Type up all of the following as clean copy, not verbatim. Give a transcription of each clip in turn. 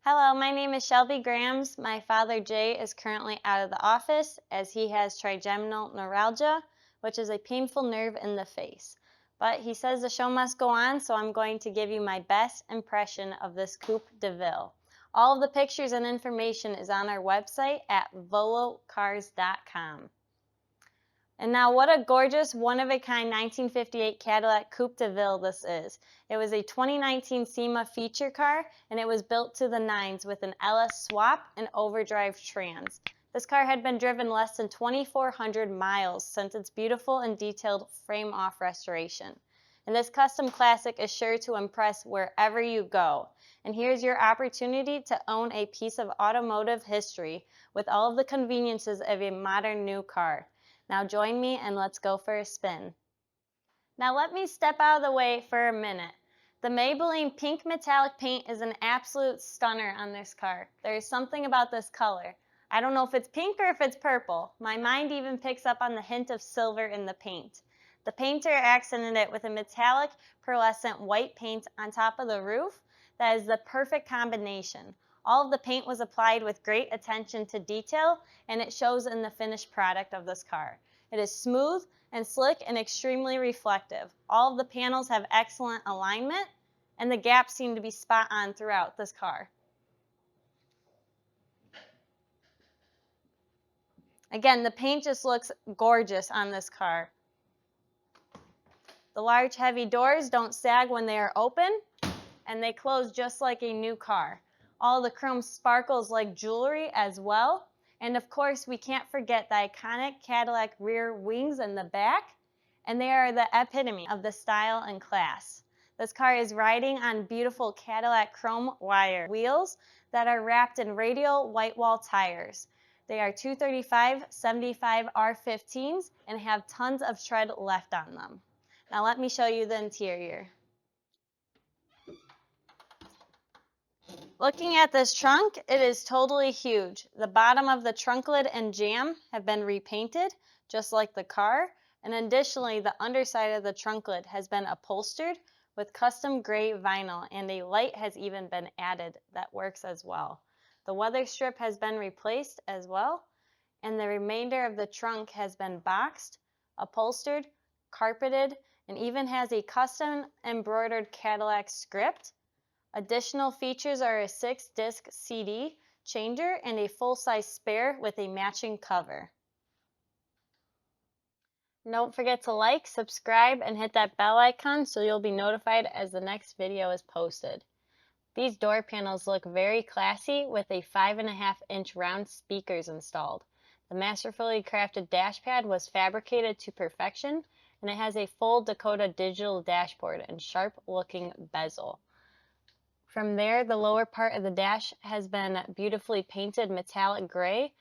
Hello, my name is Shelby Grams. My father Jay is currently out of the office as he has trigeminal neuralgia, which is a painful nerve in the face. But he says the show must go on, so I'm going to give you my best impression of this coupe deVille. All of the pictures and information is on our website at volocars.com. And now what a gorgeous, one-of-a-kind 1958 Cadillac Coupe deVille this is. It was a 2019 SEMA feature car, and it was built to the nines with an LS swap and overdrive trans. This car had been driven less than 2,400 miles since its beautiful and detailed frame-off restoration. And this custom classic is sure to impress wherever you go. And here's your opportunity to own a piece of automotive history with all of the conveniences of a modern new car. Now join me and let's go for a spin. Now let me step out of the way for a minute. The Maybelline pink metallic paint is an absolute stunner on this car. There is something about this color. I don't know if it's pink or if it's purple. My mind even picks up on the hint of silver in the paint. The painter accented it with a metallic pearlescent white paint on top of the roof that is the perfect combination. All of the paint was applied with great attention to detail, and it shows in the finished product of this car. It is smooth and slick and extremely reflective. All of the panels have excellent alignment, and the gaps seem to be spot on throughout this car. Again, the paint just looks gorgeous on this car. The large heavy doors don't sag when they are open, and they close just like a new car. All the chrome sparkles like jewelry as well. And of course, we can't forget the iconic Cadillac rear wings in the back, and they are the epitome of the style and class. This car is riding on beautiful Cadillac chrome wire wheels that are wrapped in radial whitewall tires. They are 235/75 R15s and have tons of tread left on them. Now let me show you the interior. Looking at this trunk, it is totally huge. The bottom of the trunk lid and jamb have been repainted, just like the car, and additionally, the underside of the trunk lid has been upholstered with custom gray vinyl, and a light has even been added that works as well. The weather strip has been replaced as well, and the remainder of the trunk has been boxed, upholstered, carpeted, and even has a custom embroidered Cadillac script. Additional features are a 6-disc CD changer and a full-size spare with a matching cover. Don't forget to like, subscribe, and hit that bell icon so you'll be notified as the next video is posted. These door panels look very classy with a 5.5-inch round speakers installed. The masterfully crafted dash pad was fabricated to perfection, and it has a full Dakota digital dashboard and sharp-looking bezel. From there, the lower part of the dash has been beautifully painted metallic gray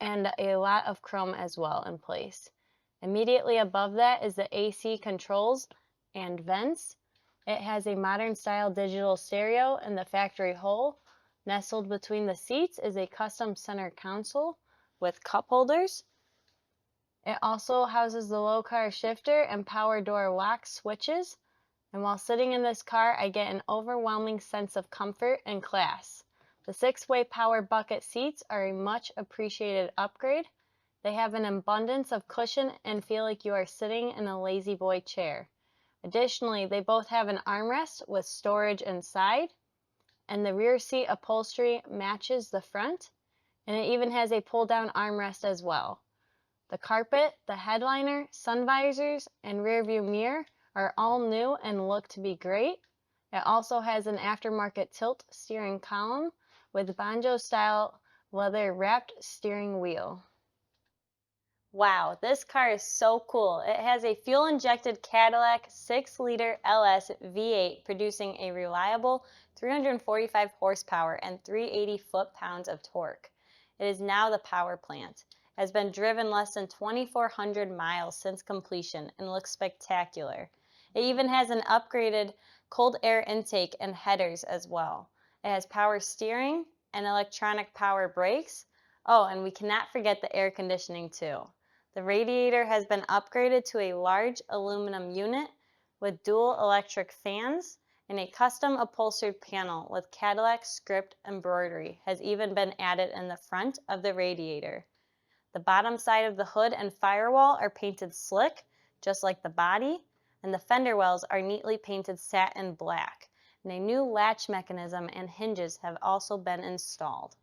and a lot of chrome as well in place. Immediately above that is the AC controls and vents. It has a modern style digital stereo in the factory hole. Nestled between the seats is a custom center console with cup holders. It also houses the low car shifter and power door lock switches. And while sitting in this car, I get an overwhelming sense of comfort and class. The 6-way power bucket seats are a much appreciated upgrade. They have an abundance of cushion and feel like you are sitting in a lazy boy chair. Additionally, they both have an armrest with storage inside, and the rear seat upholstery matches the front, and it even has a pull-down armrest as well. The carpet, the headliner, sun visors, and rear view mirror are all new and look to be great. It also has an aftermarket tilt steering column with banjo style leather wrapped steering wheel. Wow, this car is so cool. It has a fuel injected Cadillac 6-liter LS V8 producing a reliable 345 horsepower and 380 foot-pounds of torque. It is now the power plant. It has been driven less than 2,400 miles since completion and looks spectacular. It even has an upgraded cold air intake and headers as well. It has power steering and electronic power brakes. Oh, and we cannot forget the air conditioning too. The radiator has been upgraded to a large aluminum unit with dual electric fans And a custom upholstered panel with Cadillac script embroidery has even been added in the front of the radiator. The bottom side of the hood and firewall are painted slick, just like the body, and the fender wells are neatly painted satin black, and a new latch mechanism and hinges have also been installed.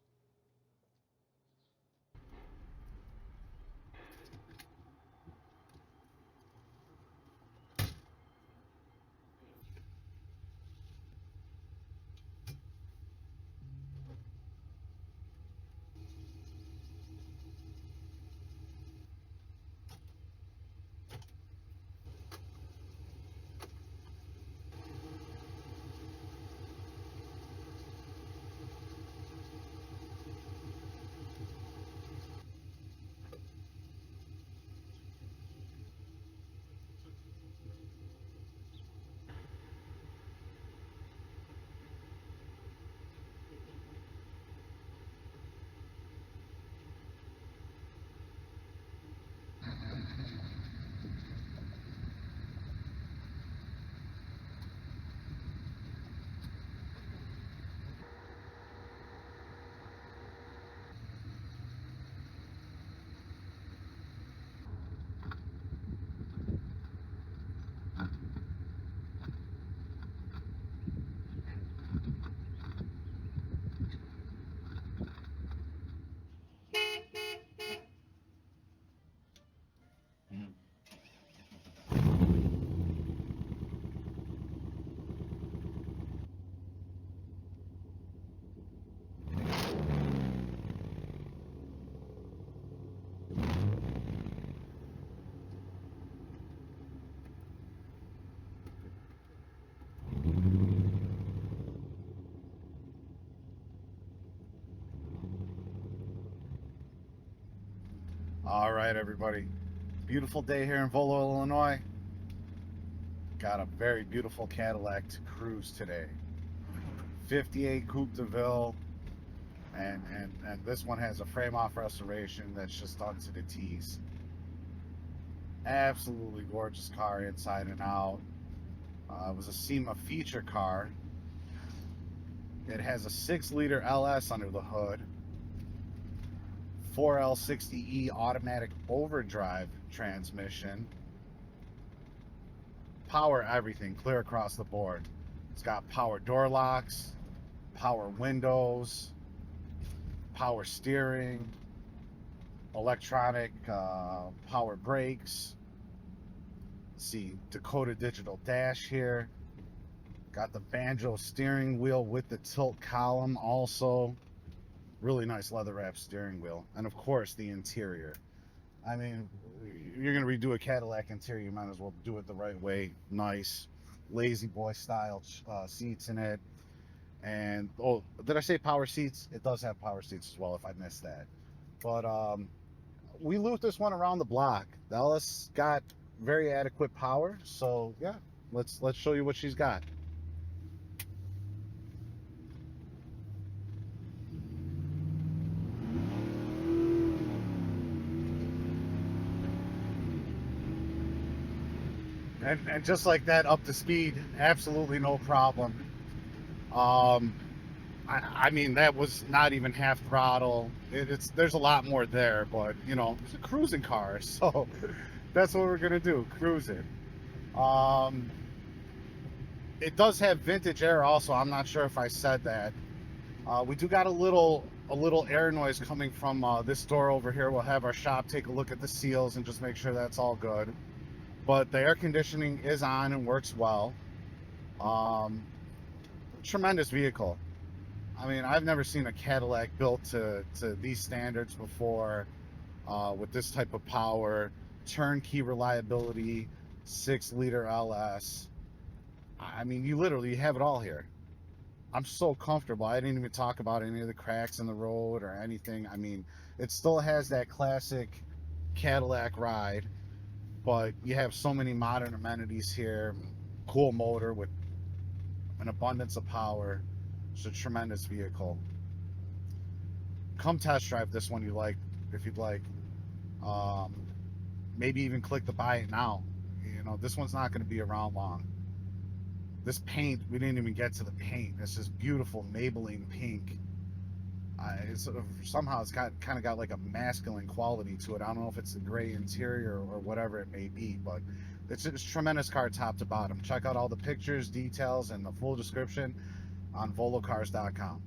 All right, everybody. Beautiful day here in Volo, Illinois. Got a very beautiful Cadillac to cruise today. 58 Coupe deVille, and this one has a frame-off restoration that's just done to the T's. Absolutely gorgeous car inside and out. It was a SEMA feature car. It has a 6-liter LS under the hood. 4L60E automatic overdrive transmission. Power everything, clear across the board. It's got power door locks, power windows, power steering, electronic power brakes. See, Dakota digital dash here. Got the banjo steering wheel with the tilt column also. Really nice leather wrapped steering wheel. And of course the interior. I mean, you're gonna redo a Cadillac interior, you might as well do it the right way. Nice lazy boy style seats in it. And oh, did I say power seats? It does have power seats as well, if I missed that. But we looped this one around the block. The LS got very adequate power, so yeah, let's show you what she's got. And just like that, up to speed, absolutely no problem. I mean, that was not even half throttle. There's a lot more there, but you know, it's a cruising car, so that's what we're gonna do, cruise it. It does have vintage air also. I'm not sure if I said that. We do got a little air noise coming from this door over here. We'll have our shop take a look at the seals and just make sure that's all good. But the air conditioning is on and works well. Tremendous vehicle. I mean, I've never seen a Cadillac built to these standards before, with this type of power, turnkey reliability, 6-liter LS. I mean, you literally have it all here. I'm so comfortable. I didn't even talk about any of the cracks in the road or anything. I mean, it still has that classic Cadillac ride, but you have so many modern amenities here. Cool motor with an abundance of power. It's a tremendous vehicle. Come test drive this one if you'd like. Maybe even click the buy it now. You know, this one's not going to be around long. This paint, we didn't even get to the paint. This is beautiful Maybelline pink. Somehow it's got kind of got like a masculine quality to it. I don't know if it's the gray interior or whatever it may be, but it's a tremendous car top to bottom. Check out all the pictures, details, and the full description on volocars.com.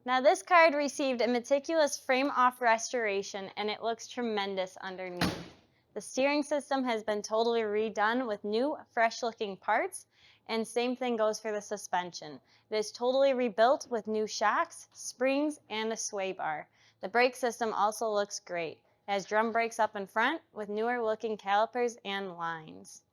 Now this car had received a meticulous frame-off restoration and it looks tremendous underneath. The steering system has been totally redone with new, fresh-looking parts, and same thing goes for the suspension. It is totally rebuilt with new shocks, springs, and a sway bar. The brake system also looks great. It has drum brakes up in front with newer-looking calipers and lines.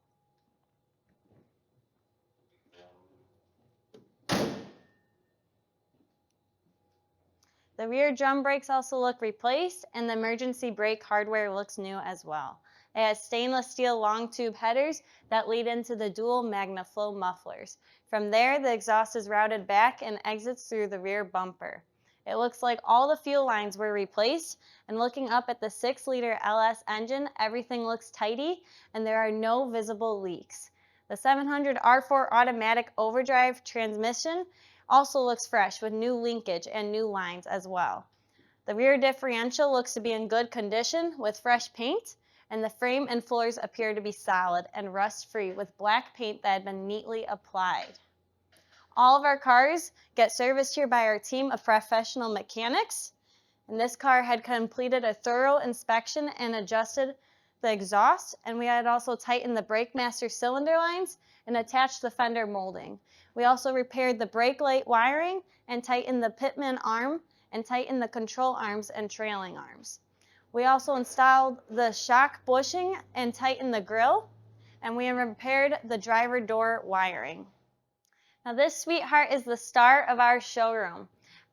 The rear drum brakes also look replaced, and the emergency brake hardware looks new as well. It has stainless steel long tube headers that lead into the dual MagnaFlow mufflers. From there, the exhaust is routed back and exits through the rear bumper. It looks like all the fuel lines were replaced, and looking up at the 6-liter LS engine, everything looks tidy and there are no visible leaks. The 700 R4 automatic overdrive transmission also looks fresh with new linkage and new lines as well. The rear differential looks to be in good condition with fresh paint, and the frame and floors appear to be solid and rust-free with black paint that had been neatly applied. All of our cars get serviced here by our team of professional mechanics, and this car had completed a thorough inspection and adjusted the exhaust, and we had also tightened the brake master cylinder lines and attached the fender molding. We also repaired the brake light wiring and tightened the pitman arm and tightened the control arms and trailing arms. We also installed the shock bushing and tightened the grille, and we repaired the driver door wiring. Now this sweetheart is the star of our showroom.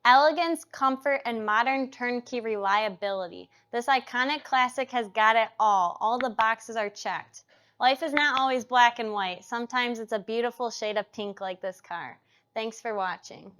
Elegance, comfort, and modern turnkey reliability. This iconic classic has got it all. All the boxes are checked. Life is not always black and white. Sometimes it's a beautiful shade of pink like this car. Thanks for watching.